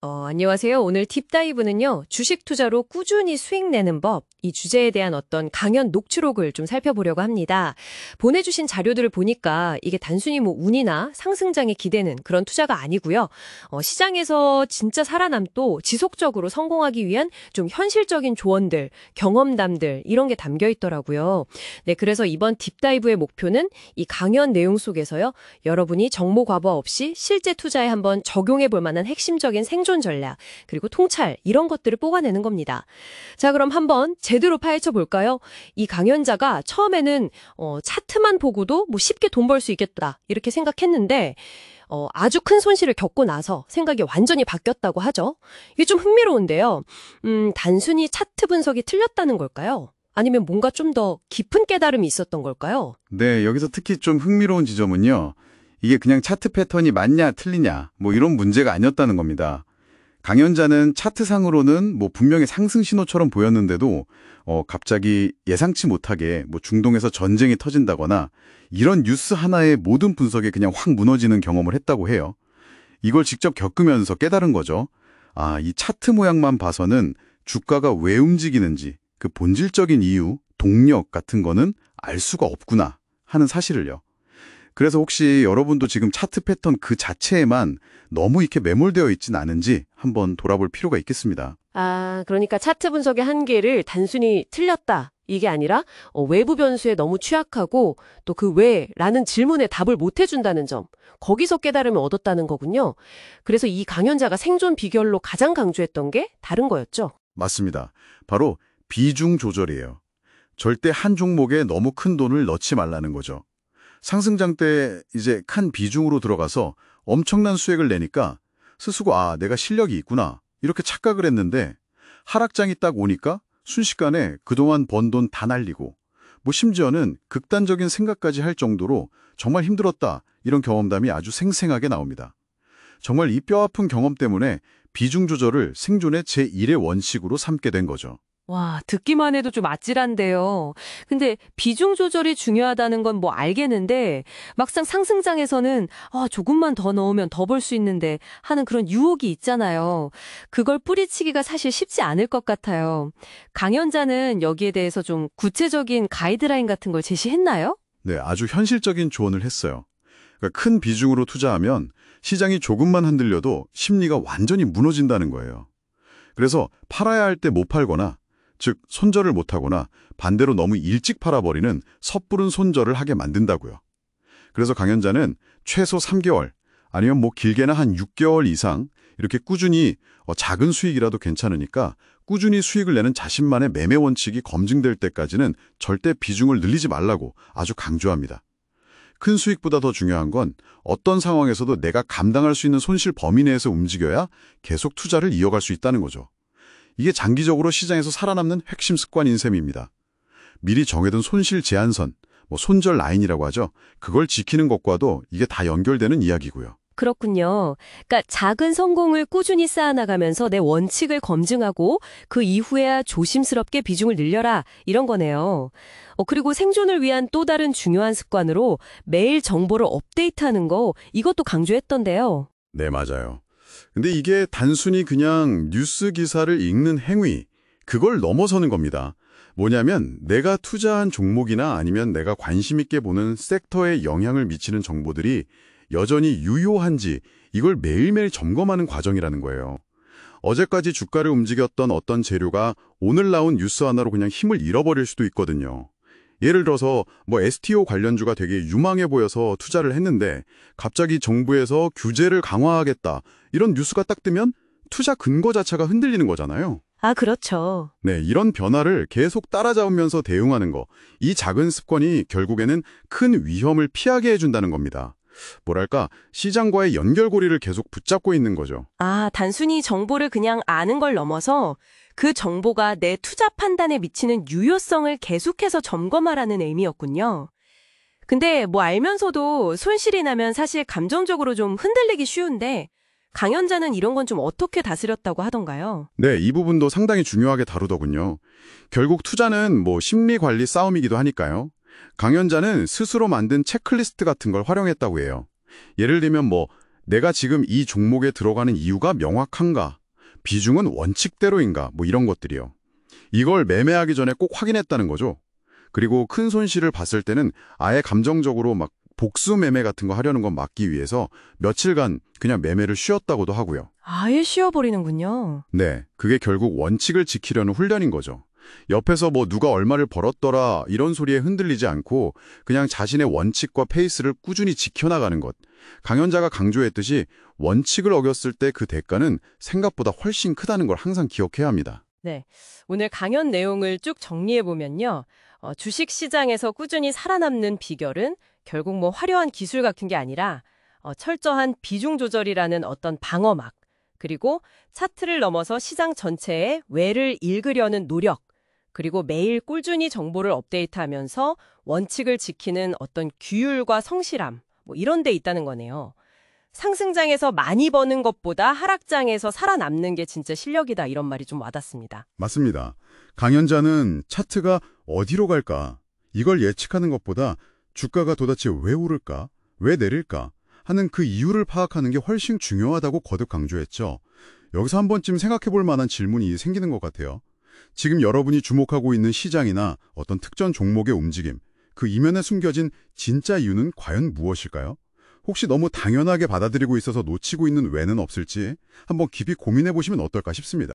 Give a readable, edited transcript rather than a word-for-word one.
안녕하세요. 오늘 딥다이브는요, 주식 투자로 꾸준히 수익 내는 법, 이 주제에 대한 어떤 강연 녹취록을 좀 살펴보려고 합니다. 보내주신 자료들을 보니까 이게 단순히 뭐 운이나 상승장에 기대는 그런 투자가 아니고요. 시장에서 진짜 살아남도 지속적으로 성공하기 위한 좀 현실적인 조언들, 경험담들, 이런 게 담겨 있더라고요. 네, 그래서 이번 딥다이브의 목표는 이 강연 내용 속에서요, 여러분이 정보 과부 없이 실제 투자에 한번 적용해 볼 만한 핵심적인 생존 전략, 그리고 통찰, 이런 것들을 뽑아내는 겁니다. 자, 그럼 한번 제대로 파헤쳐 볼까요? 이 강연자가 처음에는 차트만 보고도 뭐 쉽게 돈 벌 수 있겠다, 이렇게 생각했는데 아주 큰 손실을 겪고 나서 생각이 완전히 바뀌었다고 하죠. 이게 좀 흥미로운데요. 단순히 차트 분석이 틀렸다는 걸까요? 아니면 뭔가 좀 더 깊은 깨달음이 있었던 걸까요? 네, 여기서 특히 좀 흥미로운 지점은요. 이게 그냥 차트 패턴이 맞냐 틀리냐 뭐 이런 문제가 아니었다는 겁니다. 강연자는 차트상으로는 뭐 분명히 상승 신호처럼 보였는데도 갑자기 예상치 못하게 뭐 중동에서 전쟁이 터진다거나 이런 뉴스 하나의 모든 분석이 그냥 확 무너지는 경험을 했다고 해요. 이걸 직접 겪으면서 깨달은 거죠. 아, 이 차트 모양만 봐서는 주가가 왜 움직이는지 그 본질적인 이유, 동력 같은 거는 알 수가 없구나 하는 사실을요. 그래서 혹시 여러분도 지금 차트 패턴 그 자체에만 너무 이렇게 매몰되어 있진 않은지 한번 돌아볼 필요가 있겠습니다. 아, 그러니까 차트 분석의 한계를 단순히 틀렸다, 이게 아니라 외부 변수에 너무 취약하고 또 그 왜라는 질문에 답을 못 해준다는 점, 거기서 깨달음을 얻었다는 거군요. 그래서 이 강연자가 생존 비결로 가장 강조했던 게 다른 거였죠. 맞습니다. 바로 비중 조절이에요. 절대 한 종목에 너무 큰 돈을 넣지 말라는 거죠. 상승장 때 이제 큰 비중으로 들어가서 엄청난 수익을 내니까 스스로 내가 실력이 있구나 이렇게 착각을 했는데 하락장이 딱 오니까 순식간에 그동안 번 돈 다 날리고 뭐 심지어는 극단적인 생각까지 할 정도로 정말 힘들었다 이런 경험담이 아주 생생하게 나옵니다. 정말 이 뼈아픈 경험 때문에 비중 조절을 생존의 제1의 원칙으로 삼게 된 거죠. 와, 듣기만 해도 좀 아찔한데요. 근데 비중 조절이 중요하다는 건 뭐 알겠는데 막상 상승장에서는 조금만 더 넣으면 더 벌 수 있는데 하는 그런 유혹이 있잖아요. 그걸 뿌리치기가 사실 쉽지 않을 것 같아요. 강연자는 여기에 대해서 좀 구체적인 가이드라인 같은 걸 제시했나요? 네, 아주 현실적인 조언을 했어요. 그러니까 큰 비중으로 투자하면 시장이 조금만 흔들려도 심리가 완전히 무너진다는 거예요. 그래서 팔아야 할 때 못 팔거나 즉 손절을 못하거나 반대로 너무 일찍 팔아버리는 섣부른 손절을 하게 만든다고요. 그래서 강연자는 최소 3개월 아니면 뭐 길게는 한 6개월 이상 이렇게 꾸준히 작은 수익이라도 괜찮으니까 꾸준히 수익을 내는 자신만의 매매 원칙이 검증될 때까지는 절대 비중을 늘리지 말라고 아주 강조합니다. 큰 수익보다 더 중요한 건 어떤 상황에서도 내가 감당할 수 있는 손실 범위 내에서 움직여야 계속 투자를 이어갈 수 있다는 거죠. 이게 장기적으로 시장에서 살아남는 핵심 습관인 셈입니다. 미리 정해둔 손실 제한선, 뭐 손절 라인이라고 하죠. 그걸 지키는 것과도 이게 다 연결되는 이야기고요. 그렇군요. 그러니까 작은 성공을 꾸준히 쌓아나가면서 내 원칙을 검증하고 그 이후에야 조심스럽게 비중을 늘려라, 이런 거네요. 그리고 생존을 위한 또 다른 중요한 습관으로 매일 정보를 업데이트하는 거, 이것도 강조했던데요. 네, 맞아요. 근데 이게 단순히 그냥 뉴스 기사를 읽는 행위, 그걸 넘어서는 겁니다. 뭐냐면 내가 투자한 종목이나 아니면 내가 관심 있게 보는 섹터에 영향을 미치는 정보들이 여전히 유효한지 이걸 매일매일 점검하는 과정이라는 거예요. 어제까지 주가를 움직였던 어떤 재료가 오늘 나온 뉴스 하나로 그냥 힘을 잃어버릴 수도 있거든요. 예를 들어서 뭐 STO 관련주가 되게 유망해 보여서 투자를 했는데 갑자기 정부에서 규제를 강화하겠다 이런 뉴스가 딱 뜨면 투자 근거 자체가 흔들리는 거잖아요. 아, 그렇죠. 네, 이런 변화를 계속 따라잡으면서 대응하는 거, 이 작은 습관이 결국에는 큰 위험을 피하게 해준다는 겁니다. 뭐랄까, 시장과의 연결고리를 계속 붙잡고 있는 거죠. 아, 단순히 정보를 그냥 아는 걸 넘어서 그 정보가 내 투자 판단에 미치는 유효성을 계속해서 점검하라는 의미였군요. 근데 뭐 알면서도 손실이 나면 사실 감정적으로 좀 흔들리기 쉬운데 강연자는 이런 건 좀 어떻게 다스렸다고 하던가요? 네, 이 부분도 상당히 중요하게 다루더군요. 결국 투자는 뭐 심리 관리 싸움이기도 하니까요. 강연자는 스스로 만든 체크리스트 같은 걸 활용했다고 해요. 예를 들면 뭐 내가 지금 이 종목에 들어가는 이유가 명확한가? 비중은 원칙대로인가? 뭐 이런 것들이요. 이걸 매매하기 전에 꼭 확인했다는 거죠. 그리고 큰 손실을 봤을 때는 아예 감정적으로 막 복수 매매 같은 거 하려는 건 막기 위해서 며칠간 그냥 매매를 쉬었다고도 하고요. 아예 쉬어버리는군요. 네, 그게 결국 원칙을 지키려는 훈련인 거죠. 옆에서 뭐 누가 얼마를 벌었더라 이런 소리에 흔들리지 않고 그냥 자신의 원칙과 페이스를 꾸준히 지켜나가는 것. 강연자가 강조했듯이 원칙을 어겼을 때 그 대가는 생각보다 훨씬 크다는 걸 항상 기억해야 합니다. 네. 오늘 강연 내용을 쭉 정리해보면요. 주식 시장에서 꾸준히 살아남는 비결은 결국 뭐 화려한 기술 같은 게 아니라 철저한 비중 조절이라는 어떤 방어막, 그리고 차트를 넘어서 시장 전체의 외를 읽으려는 노력, 그리고 매일 꾸준히 정보를 업데이트하면서 원칙을 지키는 어떤 규율과 성실함, 뭐 이런 데 있다는 거네요. 상승장에서 많이 버는 것보다 하락장에서 살아남는 게 진짜 실력이다 이런 말이 좀 와닿습니다. 맞습니다. 강연자는 차트가 어디로 갈까? 이걸 예측하는 것보다 주가가 도대체 왜 오를까? 왜 내릴까? 하는 그 이유를 파악하는 게 훨씬 중요하다고 거듭 강조했죠. 여기서 한 번쯤 생각해 볼 만한 질문이 생기는 것 같아요. 지금 여러분이 주목하고 있는 시장이나 어떤 특정 종목의 움직임, 그 이면에 숨겨진 진짜 이유는 과연 무엇일까요? 혹시 너무 당연하게 받아들이고 있어서 놓치고 있는 왜는 없을지 한번 깊이 고민해 보시면 어떨까 싶습니다.